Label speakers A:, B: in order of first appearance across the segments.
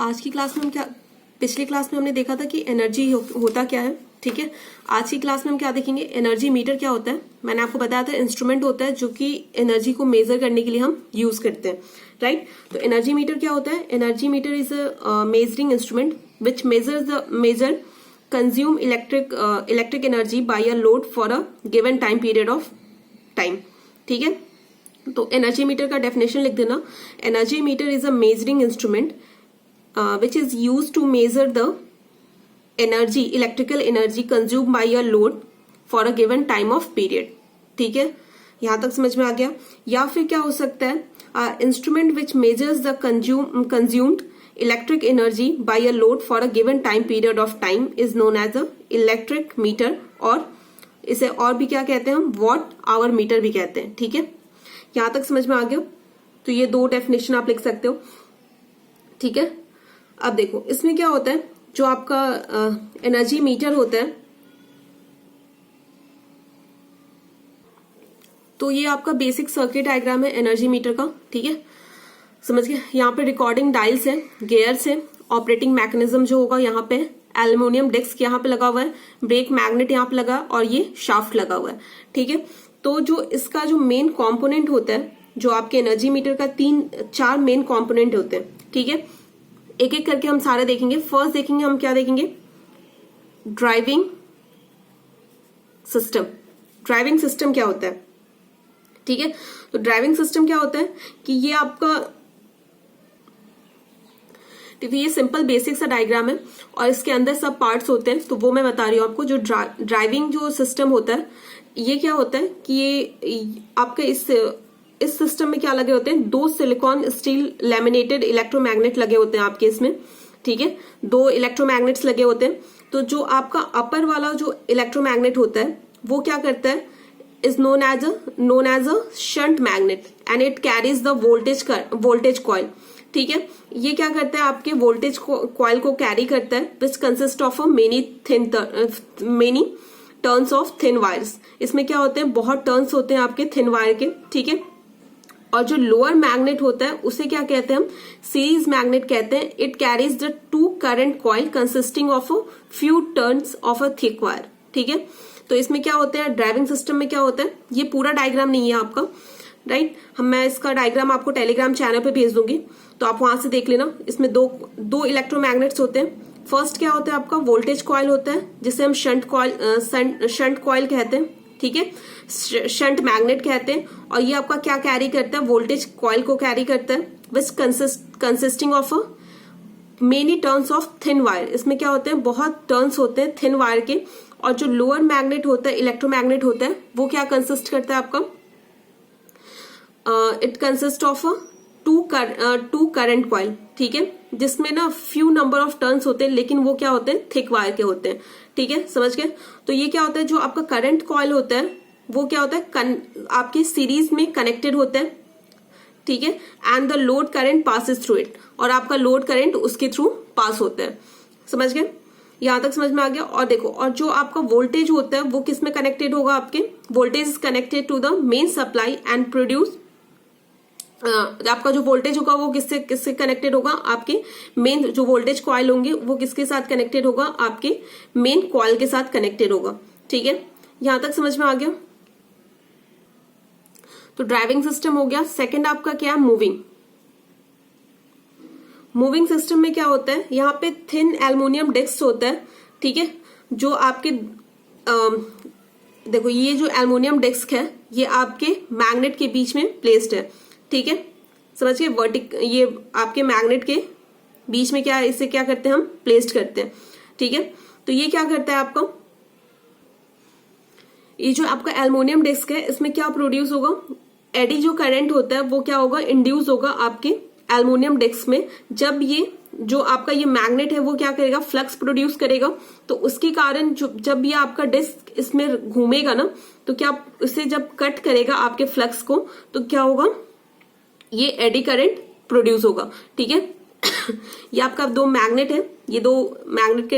A: आज की क्लास में हम क्या, पिछली क्लास में हमने देखा था कि एनर्जी होता क्या है, ठीक है। आज की क्लास में हम क्या देखेंगे, एनर्जी मीटर क्या होता है। मैंने आपको बताया था इंस्ट्रूमेंट होता है जो कि एनर्जी को मेजर करने के लिए हम यूज करते हैं, राइट। तो एनर्जी मीटर क्या होता है, energy meter is a measuring instrument which measure consume electric energy by a load for a given time period of time, ठीक है। तो एनर्जी मीटर का डेफिनेशन लिख देना, energy meter is a measuring instrument which is used to measure the energy, electrical energy consumed by a load for a given time of period, ठीक है। यहां तक समझ में आ गया। या फिर क्या हो सकता है, instrument which measures the consumed electric energy by a load for a given time period of time is known as a electric meter, और इसे और भी क्या कहते हैं हम, वॉट आवर मीटर भी कहते हैं, ठीक है। यहां तक समझ में आ गया। तो ये दो डेफिनेशन आप लिख सकते हो, ठीक है। अब देखो इसमें क्या होता है, जो आपका एनर्जी मीटर होता है, तो ये आपका बेसिक सर्किट डायग्राम है एनर्जी मीटर का, ठीक है। समझ गए। यहाँ पे रिकॉर्डिंग डायल्स है, गेयर्स है, ऑपरेटिंग मैकेनिज्म जो होगा यहाँ पे, एल्युमिनियम डिस्क यहाँ पे लगा हुआ है, ब्रेक मैग्नेट यहाँ पे लगा और ये शाफ्ट लगा हुआ है, ठीक है। तो जो इसका जो मेन कॉम्पोनेंट होता है, जो आपके एनर्जी मीटर का 3-4 मेन कॉम्पोनेंट होते हैं, ठीक है। एक एक करके हम सारे देखेंगे। फर्स्ट देखेंगे हम क्या देखेंगे, ड्राइविंग सिस्टम। ड्राइविंग सिस्टम क्या होता है, ठीक है। तो ड्राइविंग सिस्टम क्या होता है कि ये आपका, तो ये सिंपल बेसिक सा डायग्राम है और इसके अंदर सब पार्ट्स होते हैं, तो वो मैं बता रही हूँ आपको। जो ड्राइविंग जो सिस्टम होता है, ये क्या होता है कि ये आपके इस सिस्टम में क्या लगे होते हैं, 2 सिलिकॉन स्टील लैमिनेटेड इलेक्ट्रोमैग्नेट लगे होते हैं आपके इसमें, ठीक है। 2 इलेक्ट्रोमैग्नेट्स लगे होते हैं। तो जो आपका अपर वाला जो इलेक्ट्रोमैग्नेट होता है वो क्या करता है, is known as a shunt magnet and it carries the voltage coil, ठीक है। ये क्या करता है, आपके वोल्टेज कॉइल को कैरी करता है, which consist of a many turns of thin wires. इसमें क्या होते हैं, बहुत टर्न्स होते हैं आपके थिन वायर के, ठीक है। और जो लोअर मैग्नेट होता है उसे क्या कहते हैं हम, सीरीज मैग्नेट कहते हैं। It carries the 2 current coil consisting of a few turns of a thick wire, ठीक है। तो इसमें क्या होता है, ड्राइविंग सिस्टम में क्या होता है, ये पूरा डायग्राम नहीं है आपका, राइट। मैं इसका डायग्राम आपको टेलीग्राम चैनल पे भेज दूंगी, तो आप वहां से देख लेना। इसमें दो इलेक्ट्रोमैग्नेट्स होते हैं। फर्स्ट क्या होता है आपका, वोल्टेज कॉइल होता है जिसे हम शंट कॉइल कहते हैं, ठीक है, शंट मैग्नेट कहते हैं। और ये आपका क्या कैरी करता है, वोल्टेज कॉइल को कैरी करता है, which consisting of a many turns of thin wire. इसमें क्या होते हैं, बहुत टर्न्स होते हैं थिन वायर के। और जो लोअर मैग्नेट होता है, इलेक्ट्रोमैग्नेट होता है, वो क्या कंसिस्ट करता है आपका, it consist of 2 current coil, ठीक है, जिसमें ना फ्यू नंबर ऑफ टर्न्स होते हैं, लेकिन वो क्या होते हैं, थिक वायर के होते हैं, ठीक है। समझ गए। तो ये क्या होता है, जो आपका करंट कॉइल होता है वो क्या होता है, आपके सीरीज में कनेक्टेड होता है, ठीक है। And the load current passes through it, और आपका लोड करंट उसके थ्रू पास होता है। समझ गए, यहां तक समझ में आ गया। और देखो, और जो आपका वोल्टेज होता है वो किस में कनेक्टेड होगा, आपके voltage is connected to the main supply and produce, आपका जो वोल्टेज होगा वो किससे कनेक्टेड होगा, आपके मेन जो वोल्टेज कॉइल होंगे वो किसके साथ कनेक्टेड होगा, आपके मेन कॉइल के साथ कनेक्टेड होगा, ठीक है। यहां तक समझ में आ गया। तो ड्राइविंग सिस्टम हो गया। सेकंड आपका क्या है, मूविंग सिस्टम में क्या होता है, यहाँ पे थिन एल्युमिनियम डिस्क होता है, ठीक है। जो आपके देखो, ये जो एल्युमिनियम डिस्क है ये आपके मैग्नेट के बीच में प्लेस्ड है, ठीक है। समझिए, ये आपके मैग्नेट के बीच में क्या है, इसे क्या करते हैं हम, प्लेस्ड करते हैं, ठीक है। तो ये क्या करता है आपका, ये जो आपका एल्युमिनियम डिस्क है इसमें क्या प्रोड्यूस होगा, एडी जो करंट होता है वो क्या होगा, इंड्यूस होगा आपके एल्युमिनियम डिस्क में। जब ये जो आपका ये मैग्नेट है वो क्या करेगा, फ्लक्स प्रोड्यूस करेगा। तो उसके कारण जब ये आपका डिस्क इसमें घूमेगा ना, तो क्या उसे जब कट करेगा आपके फ्लक्स को, तो क्या होगा, ये एडी करंट प्रोड्यूस होगा, ठीक है। ये आपका 2 मैग्नेट है, ये 2 मैग्नेट के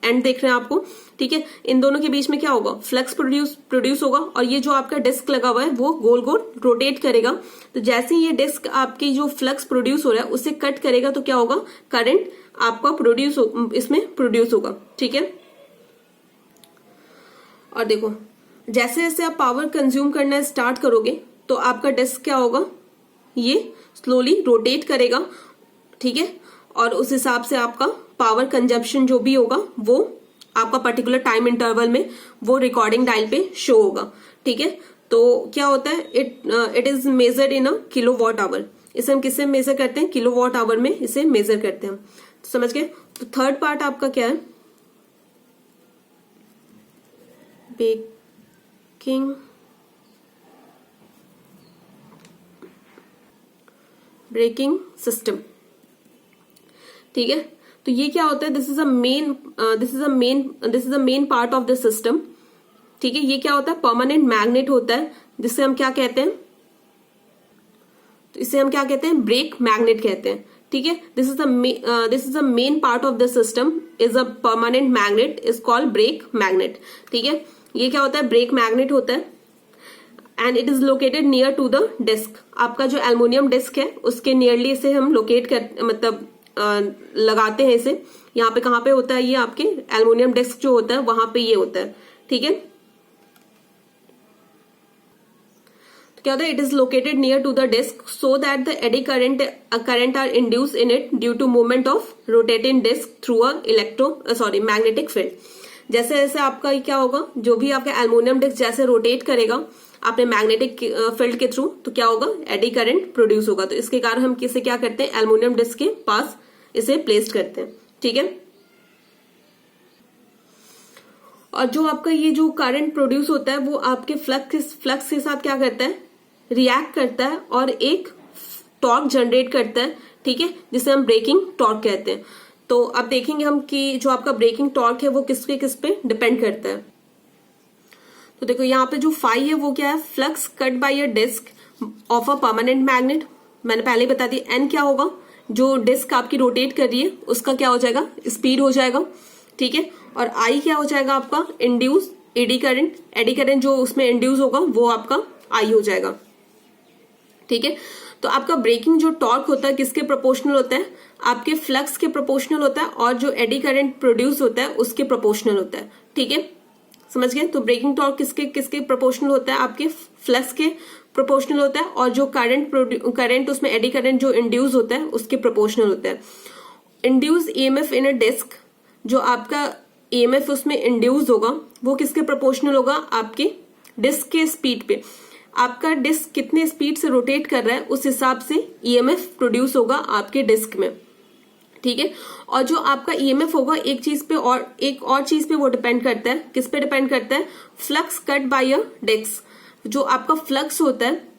A: एंड देख रहे हैं आपको, ठीक ठीक है। इन दोनों के बीच में क्या होगा, फ्लक्स प्रोड्यूस होगा, और ये जो आपका डिस्क लगा हुआ है वो गोल गोल रोटेट करेगा। तो जैसे ये डिस्क आपकी जो फ्लक्स प्रोड्यूस हो रहा है उसे कट करेगा तो क्या होगा, करंट आपका इसमें प्रोड्यूस होगा, ठीक है। और देखो जैसे जैसे आप पावर कंज्यूम करना स्टार्ट करोगे तो आपका डिस्क क्या होगा, ये स्लोली रोटेट करेगा, ठीक है। और उस हिसाब से आपका पावर कंजप्शन जो भी होगा वो आपका पर्टिकुलर टाइम इंटरवल में वो रिकॉर्डिंग डायल पे शो होगा, ठीक है। तो क्या होता है, it is measured in a kilowatt hour. इसे हम किससे मेजर करते हैं, किलोवाट आवर में इसे मेजर करते हैं, तो समझ गए। तो थर्ड पार्ट आपका क्या है, ब्रेकिंग सिस्टम, ठीक है। तो ये क्या होता है, this is a main part of the system, ठीक है। ये क्या होता है, परमानेंट मैग्नेट होता है, जिससे हम क्या कहते हैं, तो इसे हम क्या कहते हैं, ब्रेक मैग्नेट कहते हैं, ठीक है। This is the main part of the system is a permanent magnet, is called brake magnet, ठीक है। ये क्या होता है, ब्रेक मैग्नेट होता है, and it is located near to the disc. आपका जो एल्युमिनियम डिस्क है उसके नियरली इसे हम लोकेट कर लगाते हैं इसे। यहाँ पे कहाँ पे होता है, ये आपके एल्युमिनियम डिस्क जो होता है वहां पे ये होता है, ठीक है। तो क्या होता है, it is located near to the disc so that the eddy current are induce in it due to movement of rotating disc through a magnetic field. जैसे जैसे आपका क्या होगा, जो भी आपका एल्युमिनियम डिस्क जैसे रोटेट करेगा आपने मैग्नेटिक फील्ड के थ्रू, तो क्या होगा, एडी करंट प्रोड्यूस होगा। तो इसके कारण हम किसे क्या करते हैं, एल्युमिनियम डिस्क के पास इसे प्लेस्ड करते हैं, ठीक है। और जो आपका ये जो करंट प्रोड्यूस होता है वो आपके फ्लक्स के साथ क्या करता है, रिएक्ट करता है और एक टॉर्क जनरेट करता है, ठीक है, जिसे हम ब्रेकिंग टॉर्क कहते हैं। तो अब देखेंगे हम कि जो आपका ब्रेकिंग टॉर्क है वो किस पे डिपेंड करता है। तो देखो यहाँ पे जो फाई है वो क्या है, flux cut by a disc of a permanent magnet. मैंने पहले बता दिया, एन क्या होगा, जो डिस्क आपकी रोटेट कर रही है उसका क्या हो जाएगा, स्पीड हो जाएगा, ठीक है। और आई क्या हो जाएगा आपका, इंड्यूस एडी करंट जो उसमें इंड्यूस होगा वो आपका आई हो जाएगा, ठीक है। तो आपका ब्रेकिंग जो टॉर्क होता है किसके प्रोपोर्शनल होता है, आपके फ्लक्स के प्रोपोर्शनल होता है, और जो एडी करंट प्रोड्यूस होता है उसके प्रोपोर्शनल होता है, ठीक है, समझ गए। तो ब्रेकिंग टॉर्क किसके प्रोपोर्शनल होता है, आपके फ्लक्स के प्रोपोर्शनल होता है, और जो करंट उसमें एडी करंट जो इंड्यूस होता है उसके प्रोपोर्शनल होता है। Induce EMF in a disc, जो आपका ईएमएफ उसमें इंड्यूस होगा वो किसके प्रोपोर्शनल होगा, आपके डिस्क के स्पीड पे। आपका डिस्क कितने स्पीड से रोटेट कर रहा है उस हिसाब से ईएमएफ प्रोड्यूस होगा आपके डिस्क में, ठीक है। और जो आपका ईएमएफ होगा एक और चीज पे वो डिपेंड करता है, किस पे डिपेंड करता है, flux cut by a disc. जो आपका फ्लक्स होता है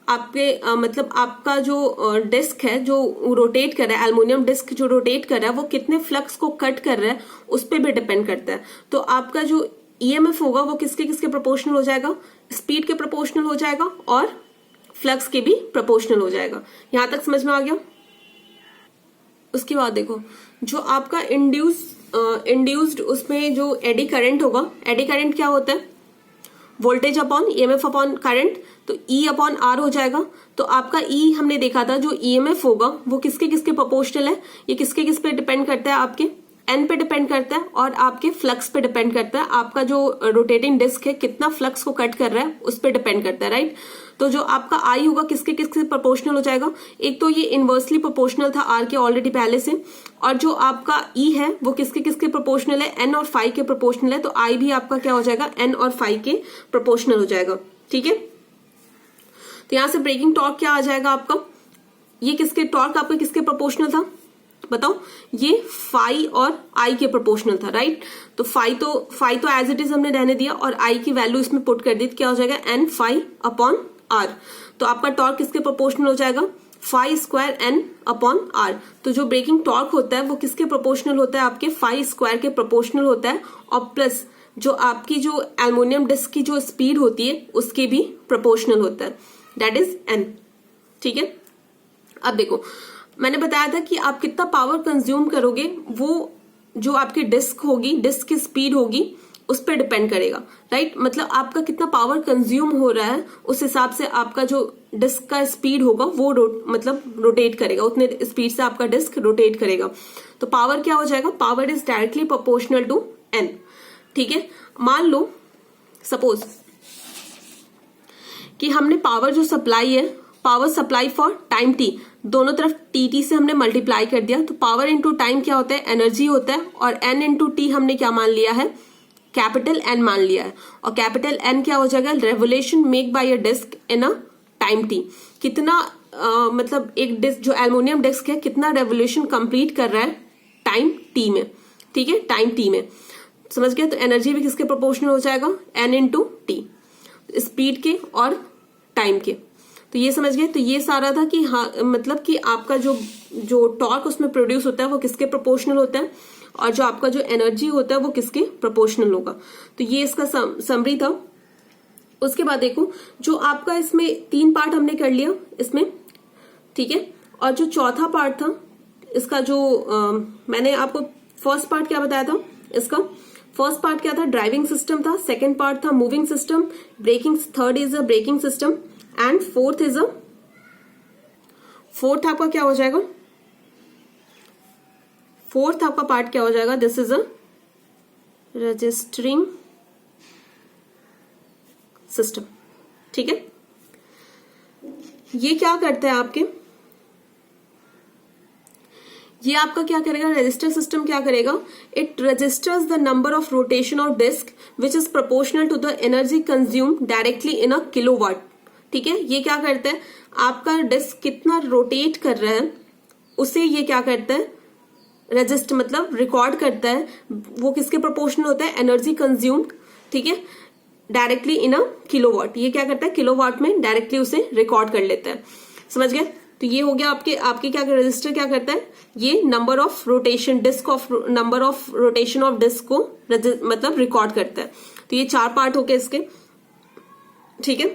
A: आपके मतलब आपका जो डिस्क है जो रोटेट कर रहा है, एल्युमिनियम डिस्क जो रोटेट कर रहा है वो कितने फ्लक्स को कट कर रहा है उस पे भी डिपेंड करता है। तो आपका जो ईएमएफ होगा वो किसके प्रोपोर्शनल हो जाएगा, स्पीड के प्रोपोर्शनल हो जाएगा और फ्लक्स के भी प्रोपोर्शनल हो जाएगा। यहां तक समझ में आ गया। उसके बाद देखो जो आपका इंड्यूस्ड उसमें जो एडी करंट होगा, एडी करंट क्या होता है, voltage upon EMF upon current, तो ई अपॉन आर हो जाएगा। तो आपका ई हमने देखा था, जो ईएमएफ होगा वो किसके प्रोपोर्शनल है, ये किस पे डिपेंड करता है, आपके एन पे डिपेंड करता है और आपके फ्लक्स पे डिपेंड करता है। आपका जो रोटेटिंग डिस्क है कितना फ्लक्स को कट कर रहा है उस पे डिपेंड करता है, राइट। तो जो आपका आई होगा किसके प्रोपोर्शनल हो जाएगा, एक तो ये इनवर्सली प्रोपोर्शनल था आर के ऑलरेडी पहले से, और जो आपका ई है वो किसके प्रोपोर्शनल है, एन और फाई के प्रोपोर्शनल है। तो आई भी आपका क्या हो जाएगा, एन और फाई के प्रोपोर्शनल हो जाएगा, ठीक है। तो यहां से ब्रेकिंग टॉर्क क्या आ जाएगा आपका, ये टॉर्क आपका किसके प्रोपोर्शनल था बताओ, ये फाई और आई के प्रोपोर्शनल था, राइट। तो फाई तो एज इट इज हमने रहने दिया और आई की वैल्यू इसमें पुट कर दी, क्या हो जाएगा, एन फाई अपॉन आर। तो आपका टॉर्क किसके प्रोपोर्शनल हो जाएगा, phi square N upon R. तो जो ब्रेकिंग टॉर्क होता है वो किसके प्रोपोर्शनल होता है, आपके फाई स्क्वायर के प्रोपोर्शनल होता है, और प्लस जो आपकी जो एल्युमिनियम डिस्क की जो स्पीड होती है उसके भी प्रोपोर्शनल होता है, दैट इज एन, ठीक है। अब देखो मैंने बताया था कि आप कितना पावर कंज्यूम करोगे, वो जो आपकी डिस्क होगी, डिस्क की स्पीड होगी उस पर डिपेंड करेगा, राइट। मतलब आपका कितना पावर कंज्यूम हो रहा है उस हिसाब से आपका जो डिस्क का स्पीड होगा वो मतलब रोटेट करेगा, उतने स्पीड से आपका डिस्क रोटेट करेगा। तो पावर क्या हो जाएगा, power is directly proportional to N, ठीक है। मान लो सपोज कि हमने पावर जो सप्लाई है, power supply for time T, दोनों तरफ टी से हमने मल्टीप्लाई कर दिया, तो पावर इंटू टाइम क्या होता है, एनर्जी होता है, और एन इंटू टी हमने क्या मान लिया है, कैपिटल एन मान लिया है। और कैपिटल एन क्या हो जाएगा, revolution make by a disc in a time T, कितना मतलब एक डिस्क जो एल्युमिनियम डिस्क है कितना रेवोल्यूशन कंप्लीट कर रहा है टाइम टी में, ठीक है, टाइम टी में, समझ गया। तो एनर्जी भी किसके प्रोपोर्शनल हो जाएगा, एन इंटू टी, स्पीड के और टाइम के। तो ये समझ गए। तो ये सारा था कि हाँ मतलब कि आपका जो टॉर्क उसमें प्रोड्यूस होता है वो किसके प्रोपोर्शनल होता है, और जो आपका जो एनर्जी होता है वो किसके प्रोपोर्शनल होगा। तो ये इसका समरी था। उसके बाद देखो जो आपका इसमें 3 पार्ट हमने कर लिया इसमें, ठीक है। और जो चौथा पार्ट था इसका जो मैंने आपको फर्स्ट पार्ट क्या बताया था, इसका फर्स्ट पार्ट क्या था, ड्राइविंग सिस्टम था, सेकंड पार्ट था moving system, braking, third is a braking system, and fourth आपका क्या हो जाएगा, फोर्थ आपका पार्ट क्या हो जाएगा, this is a registering system, ठीक है। ये क्या करता है आपके, ये आपका क्या करेगा, रजिस्टर सिस्टम क्या करेगा, it registers the number of rotation of disc which is proportional to the energy consume directly in a kilowatt, ठीक है। ये क्या करता है, आपका डिस्क कितना रोटेट कर रहा है उसे ये क्या करता है, रजिस्टर मतलब रिकॉर्ड करता है, वो किसके प्रोपोर्शनल होता है, एनर्जी कंज्यूम्ड, ठीक है, डायरेक्टली इन अ किलोवाट। ये क्या करता है, किलोवाट में डायरेक्टली उसे रिकॉर्ड कर लेता है, समझ गए। तो ये हो गया आपके क्या रजिस्टर क्या करता है, ये number of rotation disc of number of rotation of disc को मतलब रिकॉर्ड करता है। तो ये 4 पार्ट हो गए इसके, ठीक है।